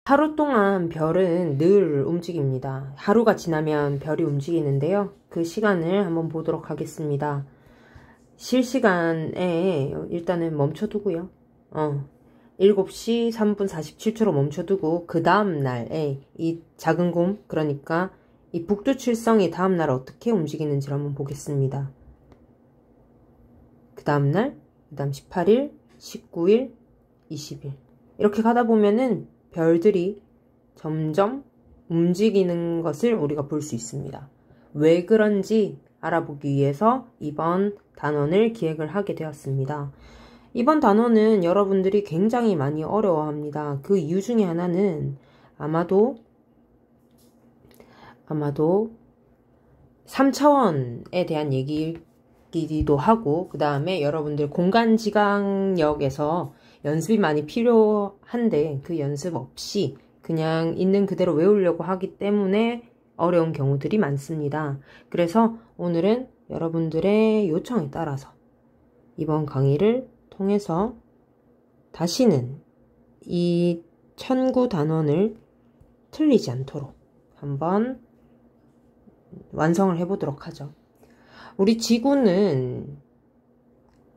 하루 동안 별은 늘 움직입니다. 하루가 지나면 별이 움직이는데요. 그 시간을 한번 보도록 하겠습니다. 실시간에 일단은 멈춰두고요. 7시 3분 47초로 멈춰두고 그 다음 날에 이 작은 곰, 그러니까 이 북두칠성이 다음 날 어떻게 움직이는지를 한번 보겠습니다. 그 다음 날, 그 다음 18일, 19일, 20일 이렇게 가다 보면은 별들이 점점 움직이는 것을 우리가 볼 수 있습니다. 왜 그런지 알아보기 위해서 이번 단원을 기획을 하게 되었습니다. 이번 단원은 여러분들이 굉장히 많이 어려워합니다. 그 이유 중에 하나는 아마도 3차원에 대한 얘기이기도 하고, 그 다음에 여러분들 공간지각력에서 연습이 많이 필요한데 그 연습 없이 그냥 있는 그대로 외우려고 하기 때문에 어려운 경우들이 많습니다. 그래서 오늘은 여러분들의 요청에 따라서 이번 강의를 통해서 다시는 이 천구 단원을 틀리지 않도록 한번 완성을 해보도록 하죠. 우리 지구는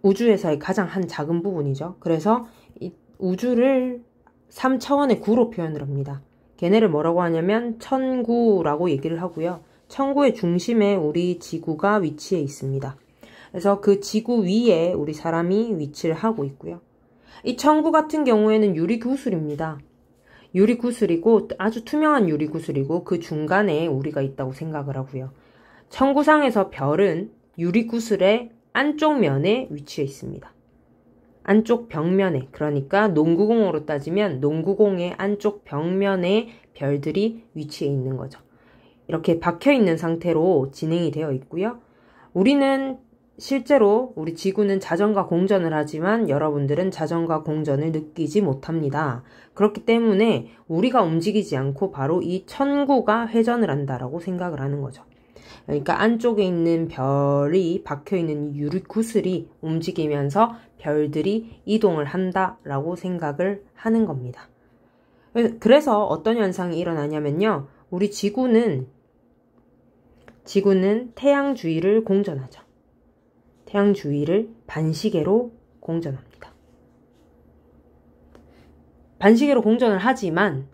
우주에서의 가장 한 작은 부분이죠. 그래서 이 우주를 3차원의 구로 표현을 합니다. 걔네를 뭐라고 하냐면 천구라고 얘기를 하고요. 천구의 중심에 우리 지구가 위치해 있습니다. 그래서 그 지구 위에 우리 사람이 위치를 하고 있고요. 이 천구 같은 경우에는 유리구슬입니다. 유리구슬이고 아주 투명한 유리구슬이고 그 중간에 우리가 있다고 생각을 하고요. 천구상에서 별은 유리구슬의 안쪽 면에 위치해 있습니다. 안쪽 벽면에, 그러니까 농구공으로 따지면 농구공의 안쪽 벽면에 별들이 위치해 있는 거죠. 이렇게 박혀 있는 상태로 진행이 되어 있고요. 우리는 실제로 우리 지구는 자전과 공전을 하지만 여러분들은 자전과 공전을 느끼지 못합니다. 그렇기 때문에 우리가 움직이지 않고 바로 이 천구가 회전을 한다라고 생각을 하는 거죠. 그러니까 안쪽에 있는 별이 박혀있는 유리구슬이 움직이면서 별들이 이동을 한다라고 생각을 하는 겁니다. 그래서 어떤 현상이 일어나냐면요. 우리 지구는 태양 주위를 공전하죠. 태양 주위를 반시계로 공전합니다. 반시계로 공전을 하지만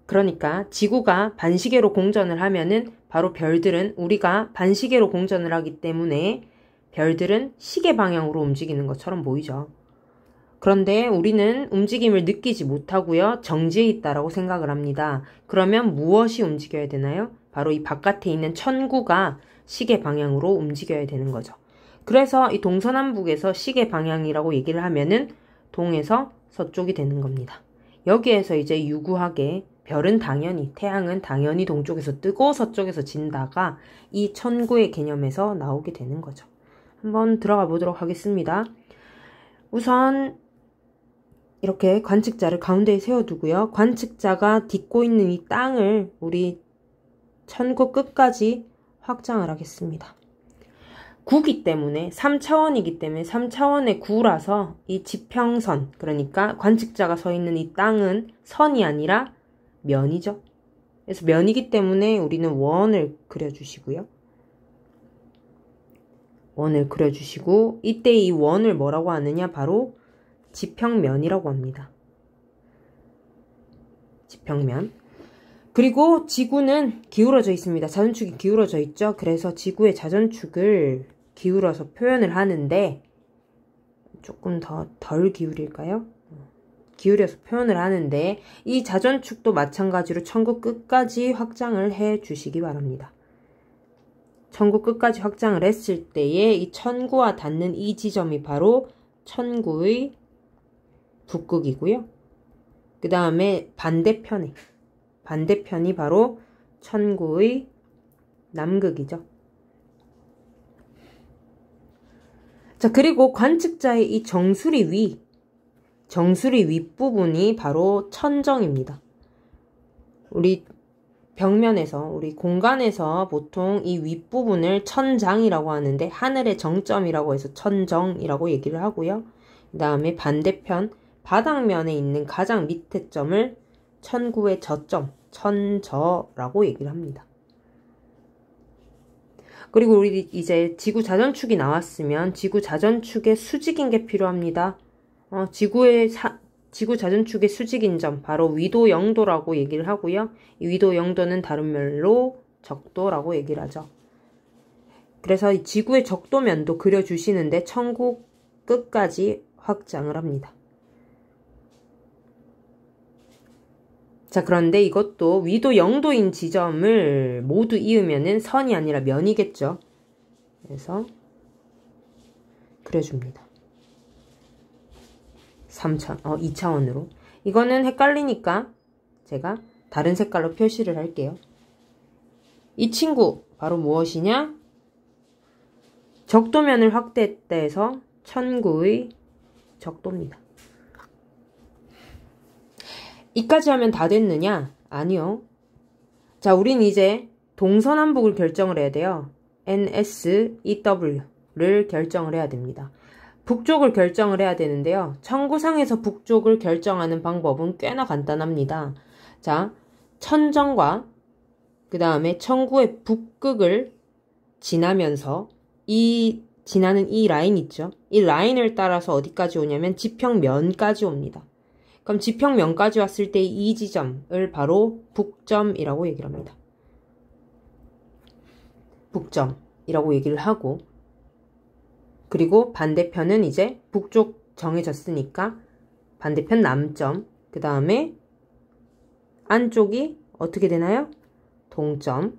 그러니까 지구가 반시계로 공전을 하면은 바로 별들은 우리가 반시계로 공전을 하기 때문에 별들은 시계 방향으로 움직이는 것처럼 보이죠. 그런데 우리는 움직임을 느끼지 못하고요. 정지해 있다라고 생각을 합니다. 그러면 무엇이 움직여야 되나요? 바로 이 바깥에 있는 천구가 시계 방향으로 움직여야 되는 거죠. 그래서 이 동서남북에서 시계 방향이라고 얘기를 하면은 동에서 서쪽이 되는 겁니다. 여기에서 이제 유구하게 별은 당연히, 태양은 당연히 동쪽에서 뜨고 서쪽에서 진다가 이 천구의 개념에서 나오게 되는 거죠. 한번 들어가 보도록 하겠습니다. 우선 이렇게 관측자를 가운데에 세워두고요. 관측자가 딛고 있는 이 땅을 우리 천구 끝까지 확장을 하겠습니다. 구기 때문에 3차원이기 때문에 3차원의 구라서 이 지평선, 그러니까 관측자가 서 있는 이 땅은 선이 아니라 면이죠. 그래서 면이기 때문에 우리는 원을 그려주시고요. 원을 그려주시고 이때 이 원을 뭐라고 하느냐? 바로 지평면이라고 합니다. 지평면. 그리고 지구는 기울어져 있습니다. 자전축이 기울어져 있죠. 그래서 지구의 자전축을 기울어서 표현을 하는데 조금 덜 기울일까요? 기울여서 표현을 하는데 이 자전축도 마찬가지로 천구 끝까지 확장을 해 주시기 바랍니다. 천구 끝까지 확장을 했을 때에 이 천구와 닿는 이 지점이 바로 천구의 북극이고요. 그 다음에 반대편이 바로 천구의 남극이죠. 자, 그리고 관측자의 이 정수리 윗부분이 바로 천정입니다. 우리 벽면에서, 우리 공간에서 보통 이 윗부분을 천장이라고 하는데 하늘의 정점이라고 해서 천정이라고 얘기를 하고요. 그 다음에 반대편 바닥면에 있는 가장 밑에 점을 천구의 저점, 천저라고 얘기를 합니다. 그리고 우리 이제 지구 자전축이 나왔으면 지구 자전축의 수직인 게 필요합니다. 지구 자전축의 수직인 점, 바로 위도 0도라고 얘기를 하고요. 이 위도 0도는 다른 말로 적도라고 얘기를 하죠. 그래서 이 지구의 적도면도 그려주시는데 천구 끝까지 확장을 합니다. 자, 그런데 이것도 위도 0도인 지점을 모두 이으면은 선이 아니라 면이겠죠. 그래서 그려줍니다. 2차원으로. 이거는 헷갈리니까 제가 다른 색깔로 표시를 할게요. 이 친구 바로 무엇이냐? 적도면을 확대했다 해서 천구의 적도입니다. 이까지 하면 다 됐느냐? 아니요. 자, 우린 이제 동서남북을 결정을 해야 돼요. NSEW를 결정을 해야 됩니다. 북쪽을 결정을 해야 되는데요. 천구상에서 북쪽을 결정하는 방법은 꽤나 간단합니다. 자, 천정과 그 다음에 천구의 북극을 지나면서 지나는 이 라인 있죠? 이 라인을 따라서 어디까지 오냐면 지평면까지 옵니다. 그럼 지평면까지 왔을 때 이 지점을 바로 북점이라고 얘기를 합니다. 북점이라고 얘기를 하고, 그리고 반대편은 이제 북쪽 정해졌으니까 반대편 남점, 그 다음에 안쪽이 어떻게 되나요? 동점,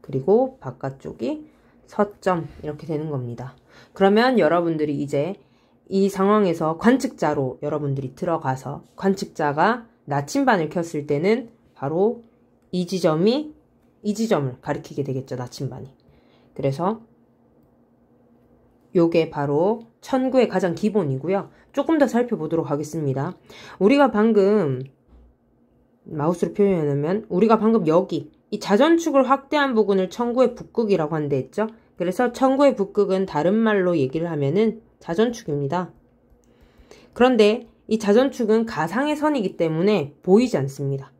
그리고 바깥쪽이 서점, 이렇게 되는 겁니다. 그러면 여러분들이 이제 이 상황에서 관측자로 여러분들이 들어가서 관측자가 나침반을 켰을 때는 바로 이 지점을 가리키게 되겠죠, 나침반이. 그래서 요게 바로 천구의 가장 기본이고요. 조금 더 살펴보도록 하겠습니다. 우리가 방금 마우스로 표현하면 우리가 방금 여기 이 자전축을 확대한 부분을 천구의 북극이라고 한다 했죠. 그래서 천구의 북극은 다른 말로 얘기를 하면은 자전축입니다. 그런데 이 자전축은 가상의 선이기 때문에 보이지 않습니다.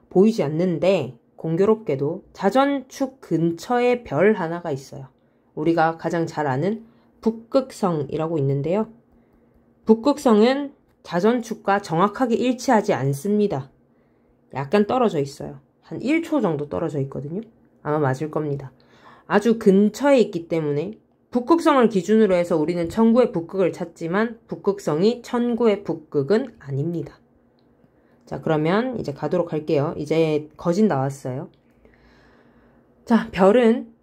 보이지 않는데 공교롭게도 자전축 근처에 별 하나가 있어요. 우리가 가장 잘 아는 북극성이라고 있는데요. 북극성은 자전축과 정확하게 일치하지 않습니다. 약간 떨어져 있어요. 한 1초 정도 떨어져 있거든요. 아마 맞을 겁니다. 아주 근처에 있기 때문에 북극성을 기준으로 해서 우리는 천구의 북극을 찾지만 북극성이 천구의 북극은 아닙니다. 자, 그러면 이제 가도록 할게요. 이제 거진 나왔어요. 자, 별은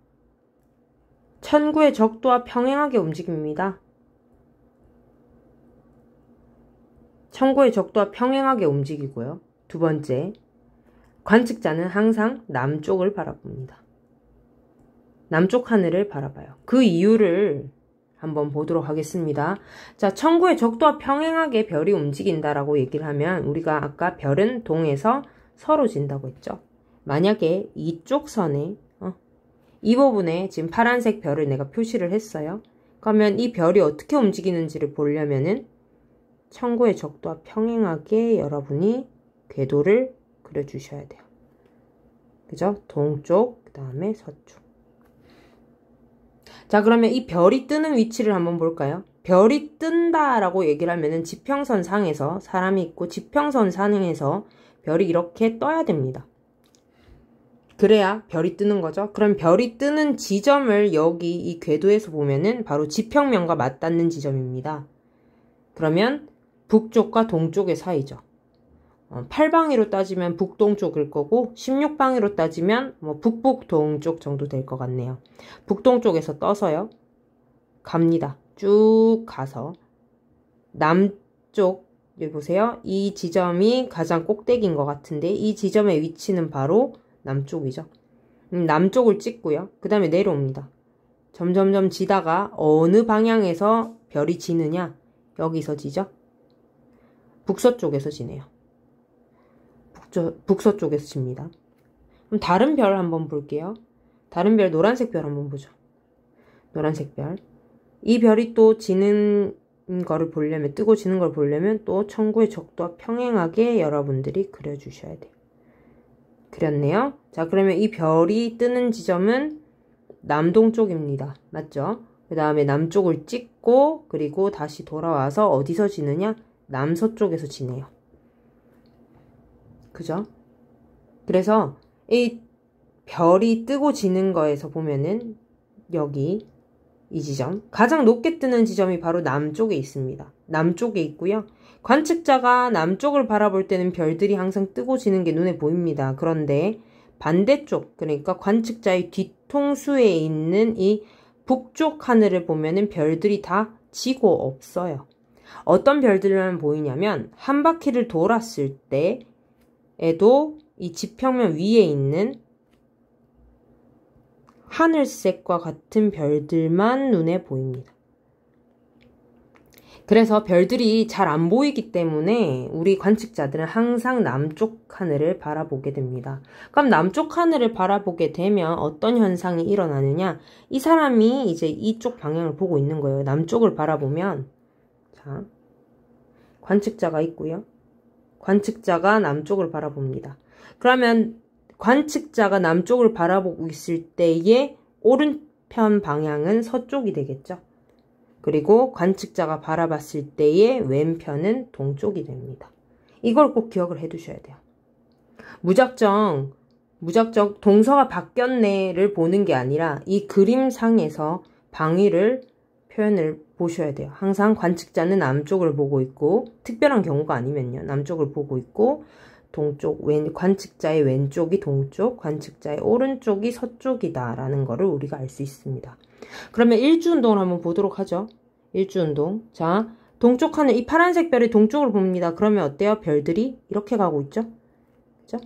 천구의 적도와 평행하게 움직입니다. 천구의 적도와 평행하게 움직이고요. 두 번째, 관측자는 항상 남쪽을 바라봅니다. 남쪽 하늘을 바라봐요. 그 이유를 한번 보도록 하겠습니다. 자, 천구의 적도와 평행하게 별이 움직인다라고 얘기를 하면 우리가 아까 별은 동에서 서로 진다고 했죠. 만약에 이쪽 선에 이 부분에 지금 파란색 별을 내가 표시를 했어요. 그러면 이 별이 어떻게 움직이는지를 보려면은 천구의 적도와 평행하게 여러분이 궤도를 그려주셔야 돼요. 그죠? 동쪽, 그 다음에 서쪽. 자, 그러면 이 별이 뜨는 위치를 한번 볼까요? 별이 뜬다라고 얘기를 하면은 지평선 상에서 사람이 있고 지평선 상에서 별이 이렇게 떠야 됩니다. 그래야 별이 뜨는 거죠. 그럼 별이 뜨는 지점을 여기 이 궤도에서 보면은 바로 지평면과 맞닿는 지점입니다. 그러면 북쪽과 동쪽의 사이죠. 8방위로 따지면 북동쪽일 거고 16방위로 따지면 뭐 북북동쪽 정도 될 것 같네요. 북동쪽에서 떠서요. 갑니다. 쭉 가서 남쪽, 여기 보세요. 이 지점이 가장 꼭대기인 것 같은데 이 지점의 위치는 바로 남쪽이죠. 남쪽을 찍고요. 그 다음에 내려옵니다. 점점점 지다가 어느 방향에서 별이 지느냐? 여기서 지죠. 북서쪽에서 지네요. 북서쪽에서 집니다. 그럼 다른 별 한번 볼게요. 다른 별, 노란색 별 한번 보죠. 노란색 별. 이 별이 또 지는 거를 보려면, 뜨고 지는 걸 보려면 또 천구의 적도와 평행하게 여러분들이 그려주셔야 돼요. 그렸네요. 자, 그러면 이 별이 뜨는 지점은 남동쪽입니다. 맞죠? 그 다음에 남쪽을 찍고 그리고 다시 돌아와서 어디서 지느냐? 남서쪽에서 지네요. 그죠? 그래서 이 별이 뜨고 지는 거에서 보면은 여기 이 지점, 가장 높게 뜨는 지점이 바로 남쪽에 있습니다. 남쪽에 있고요. 관측자가 남쪽을 바라볼 때는 별들이 항상 뜨고 지는 게 눈에 보입니다. 그런데 반대쪽, 그러니까 관측자의 뒤통수에 있는 이 북쪽 하늘을 보면은 별들이 다 지고 없어요. 어떤 별들만 보이냐면 한 바퀴를 돌았을 때에도 이 지평면 위에 있는 하늘색과 같은 별들만 눈에 보입니다. 그래서 별들이 잘 안 보이기 때문에 우리 관측자들은 항상 남쪽 하늘을 바라보게 됩니다. 그럼 남쪽 하늘을 바라보게 되면 어떤 현상이 일어나느냐? 이 사람이 이제 이쪽 방향을 보고 있는 거예요. 남쪽을 바라보면, 자, 관측자가 있고요. 관측자가 남쪽을 바라봅니다. 그러면 관측자가 남쪽을 바라보고 있을 때의 오른편 방향은 서쪽이 되겠죠. 그리고 관측자가 바라봤을 때의 왼편은 동쪽이 됩니다. 이걸 꼭 기억을 해 두셔야 돼요. 무작정 동서가 바뀌었네를 보는 게 아니라 이 그림상에서 방위를 표현을 보셔야 돼요. 항상 관측자는 남쪽을 보고 있고, 특별한 경우가 아니면요. 남쪽을 보고 있고, 관측자의 왼쪽이 동쪽, 관측자의 오른쪽이 서쪽이다라는 거를 우리가 알 수 있습니다. 그러면 일주운동을 한번 보도록 하죠. 일주운동. 자, 동쪽 하늘, 이 파란색 별이 동쪽을 봅니다. 그러면 어때요? 별들이 이렇게 가고 있죠? 그죠?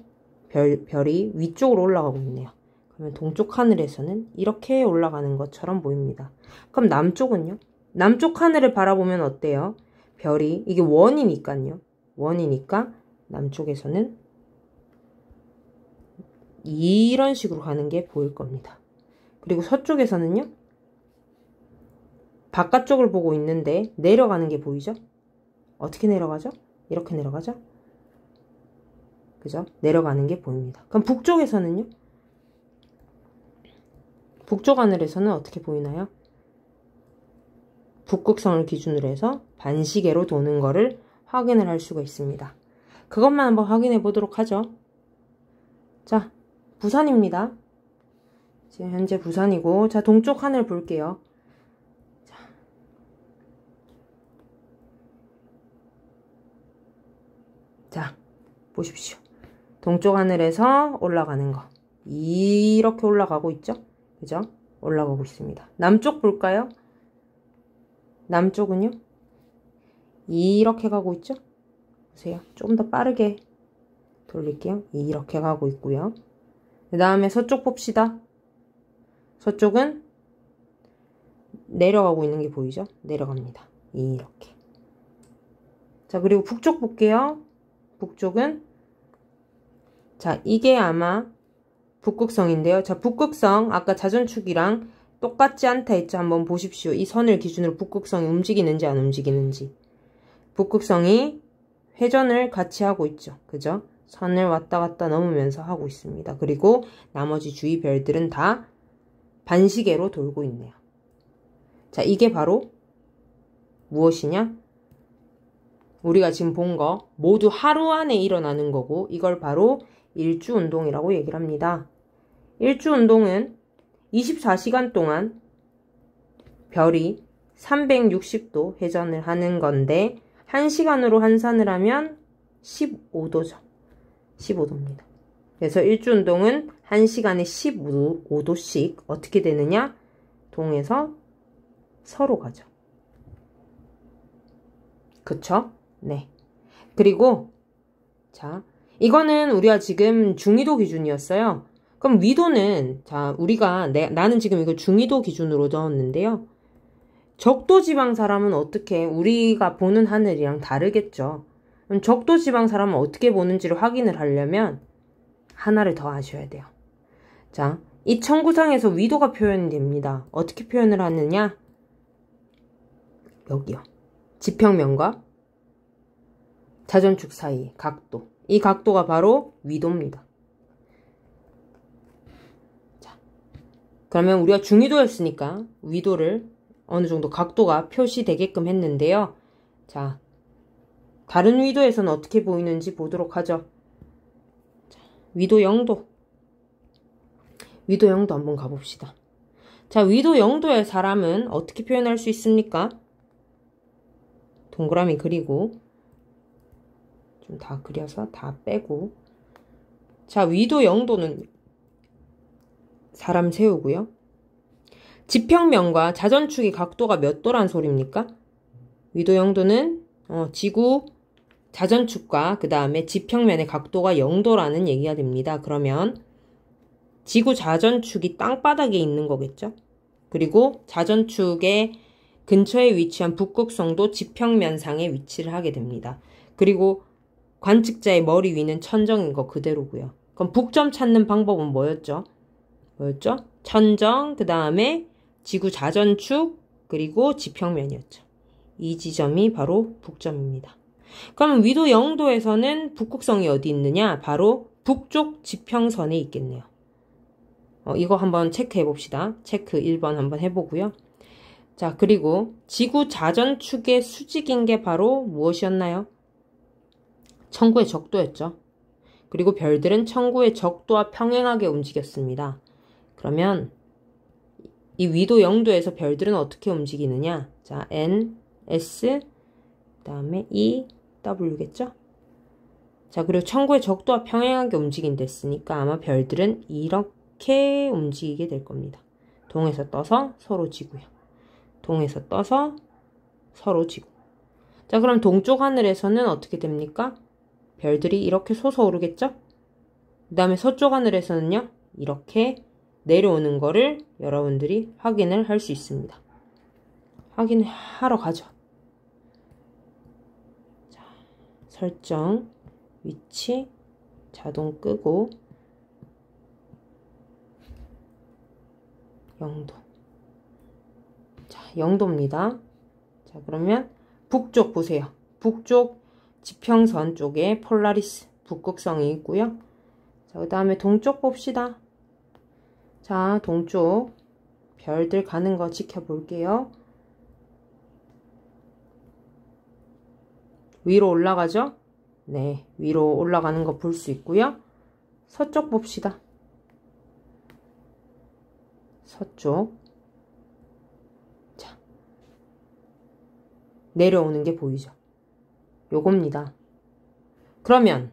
별이 위쪽으로 올라가고 있네요. 그러면 동쪽 하늘에서는 이렇게 올라가는 것처럼 보입니다. 그럼 남쪽은요? 남쪽 하늘을 바라보면 어때요? 별이, 이게 원이니까요. 원이니까 남쪽에서는 이런 식으로 가는 게 보일 겁니다. 그리고 서쪽에서는요. 바깥쪽을 보고 있는데 내려가는 게 보이죠? 어떻게 내려가죠? 이렇게 내려가죠? 그죠? 내려가는 게 보입니다. 그럼 북쪽에서는요? 북쪽 하늘에서는 어떻게 보이나요? 북극성을 기준으로 해서 반시계로 도는 거를 확인을 할 수가 있습니다. 그것만 한번 확인해 보도록 하죠. 자, 부산입니다. 지금 현재 부산이고, 자, 동쪽 하늘 볼게요. 자, 보십시오. 동쪽 하늘에서 올라가는 거. 이렇게 올라가고 있죠? 그죠? 올라가고 있습니다. 남쪽 볼까요? 남쪽은요? 이렇게 가고 있죠? 보세요. 조금 더 빠르게 돌릴게요. 이렇게 가고 있고요. 그 다음에 서쪽 봅시다. 서쪽은 내려가고 있는 게 보이죠? 내려갑니다. 이렇게. 자, 그리고 북쪽 볼게요. 북쪽은, 자, 이게 아마 북극성인데요. 자, 북극성 아까 자전축이랑 똑같지 않다 했죠? 한번 보십시오. 이 선을 기준으로 북극성이 움직이는지 안 움직이는지. 북극성이 회전을 같이 하고 있죠. 그죠? 선을 왔다 갔다 넘으면서 하고 있습니다. 그리고 나머지 주위 별들은 다 반시계로 돌고 있네요. 자, 이게 바로 무엇이냐? 우리가 지금 본 거 모두 하루 안에 일어나는 거고, 이걸 바로 일주운동이라고 얘기를 합니다. 일주운동은 24시간 동안 별이 360도 회전을 하는 건데, 1시간으로 환산을 하면 15도죠. 15도입니다. 그래서 일주운동은 1시간에 15도씩 어떻게 되느냐? 동에서 서로 가죠. 그쵸? 네. 그리고 자, 이거는 우리가 지금 중위도 기준이었어요. 그럼 위도는, 자, 나는 지금 이거 중위도 기준으로 넣었는데요. 적도지방 사람은 어떻게, 우리가 보는 하늘이랑 다르겠죠. 그럼 적도지방 사람은 어떻게 보는지를 확인을 하려면 하나를 더 아셔야 돼요. 자, 이 청구상에서 위도가 표현이 됩니다. 어떻게 표현을 하느냐? 여기요. 지평면과 자전축 사이 각도. 이 각도가 바로 위도입니다. 자, 그러면 우리가 중위도였으니까 위도를 어느 정도 각도가 표시되게끔 했는데요. 자, 다른 위도에서는 어떻게 보이는지 보도록 하죠. 자, 위도 0도. 위도 0도 한번 가봅시다. 자, 위도 0도의 사람은 어떻게 표현할 수 있습니까? 동그라미 그리고 좀 다 그려서 다 빼고. 자, 위도 0도는 사람 세우고요. 지평면과 자전축의 각도가 몇 도란 소리입니까? 위도 0도는 지구 자전축과 그 다음에 지평면의 각도가 0도라는 얘기가 됩니다. 그러면 지구 자전축이 땅바닥에 있는 거겠죠? 그리고 자전축의 근처에 위치한 북극성도 지평면상에 위치를 하게 됩니다. 그리고 관측자의 머리 위는 천정인 거 그대로고요. 그럼 북점 찾는 방법은 뭐였죠? 천정, 그 다음에 지구 자전축, 그리고 지평면이었죠. 이 지점이 바로 북점입니다. 그럼 위도 0도에서는 북극성이 어디 있느냐? 바로 북쪽 지평선에 있겠네요. 이거 한번 체크해 봅시다. 체크 1번 한번 해보고요. 자, 그리고 지구 자전축의 수직인 게 바로 무엇이었나요? 천구의 적도였죠. 그리고 별들은 천구의 적도와 평행하게 움직였습니다. 그러면 이 위도 0도에서 별들은 어떻게 움직이느냐? 자, N, S, 그 다음에 E, W겠죠? 자, 그리고 천구의 적도와 평행하게 움직인댔으니까 아마 별들은 이렇게 움직이게 될 겁니다. 동에서 떠서 서로 지고요. 동에서 떠서 서로 지고. 자, 그럼 동쪽 하늘에서는 어떻게 됩니까? 별들이 이렇게 솟아오르겠죠? 그 다음에 서쪽 하늘에서는요, 이렇게 내려오는 거를 여러분들이 확인을 할 수 있습니다. 확인하러 가죠. 자, 설정, 위치, 자동 끄고 0도. 자, 0도입니다. 자, 그러면 북쪽 보세요. 북쪽 지평선 쪽에 폴라리스, 북극성이 있고요. 자, 그 다음에 동쪽 봅시다. 자, 동쪽 별들 가는 거 지켜볼게요. 위로 올라가죠? 네, 위로 올라가는 거 볼 수 있고요. 서쪽 봅시다. 서쪽. 자, 내려오는 게 보이죠? 요겁니다. 그러면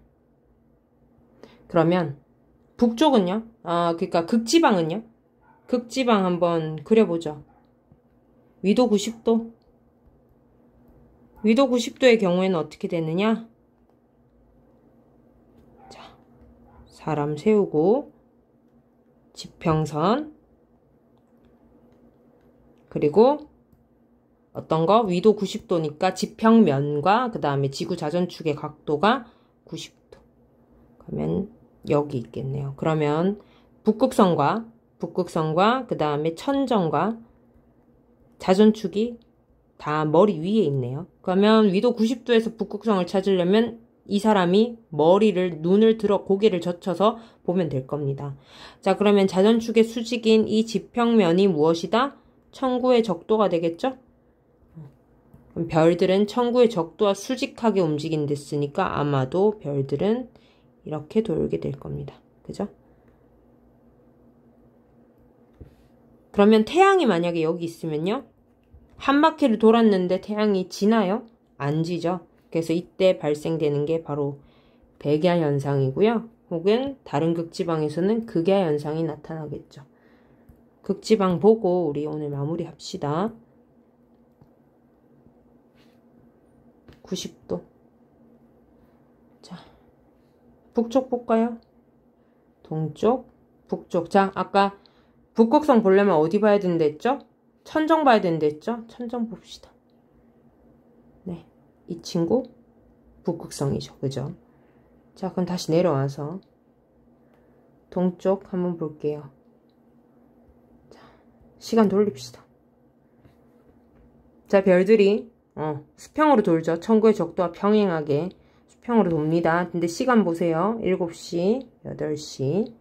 북쪽은요? 그러니까 극지방은요? 극지방 한번 그려보죠. 위도 90도. 위도 90도의 경우에는 어떻게 되느냐? 자, 사람 세우고 지평선 그리고 어떤 거? 위도 90도니까 지평면과 그 다음에 지구 자전축의 각도가 90도. 그러면 여기 있겠네요. 그러면 북극성과 그 다음에 천정과 자전축이 다 머리 위에 있네요. 그러면 위도 90도에서 북극성을 찾으려면 이 사람이 눈을 들어 고개를 젖혀서 보면 될 겁니다. 자, 그러면 자전축의 수직인 이 지평면이 무엇이다? 천구의 적도가 되겠죠? 그럼 별들은 천구의 적도와 수직하게 움직인댔으니까 아마도 별들은 이렇게 돌게 될 겁니다. 그죠? 그러면 태양이 만약에 여기 있으면요. 한 바퀴를 돌았는데 태양이 지나요? 안 지죠? 그래서 이때 발생되는 게 바로 백야 현상이고요. 혹은 다른 극지방에서는 극야 현상이 나타나겠죠. 극지방 보고 우리 오늘 마무리합시다. 90도. 자, 북쪽 볼까요? 동쪽, 북쪽. 자, 아까 북극성 보려면 어디 봐야 된다 했죠? 천정 봐야 된다 했죠? 천정 봅시다. 네, 이 친구 북극성이죠. 그죠? 자, 그럼 다시 내려와서 동쪽 한번 볼게요. 자, 시간 돌립시다. 자, 별들이 수평으로 돌죠. 천구의 적도와 평행하게 수평으로 돕니다. 근데 시간 보세요. 7시, 8시,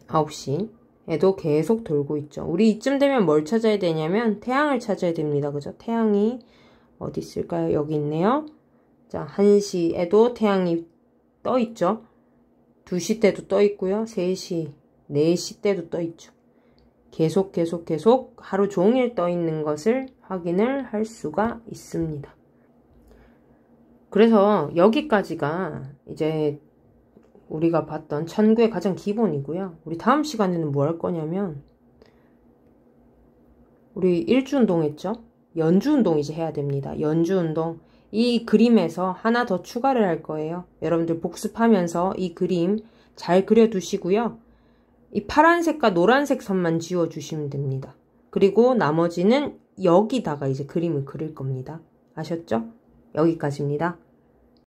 9시에도 계속 돌고 있죠. 우리 이쯤 되면 뭘 찾아야 되냐면 태양을 찾아야 됩니다. 그죠? 태양이 어디 있을까요? 여기 있네요. 자, 1시에도 태양이 떠 있죠. 2시 때도 떠 있고요. 3시, 4시 때도 떠 있죠. 계속 하루 종일 떠 있는 것을 확인을 할 수가 있습니다. 그래서 여기까지가 이제 우리가 봤던 천구의 가장 기본이고요. 우리 다음 시간에는 뭐 할 거냐면 우리 일주운동 했죠? 연주운동 이제 해야 됩니다. 연주운동. 이 그림에서 하나 더 추가를 할 거예요. 여러분들 복습하면서 이 그림 잘 그려두시고요. 이 파란색과 노란색 선만 지워주시면 됩니다. 그리고 나머지는 여기다가 이제 그림을 그릴 겁니다. 아셨죠? 여기까지입니다.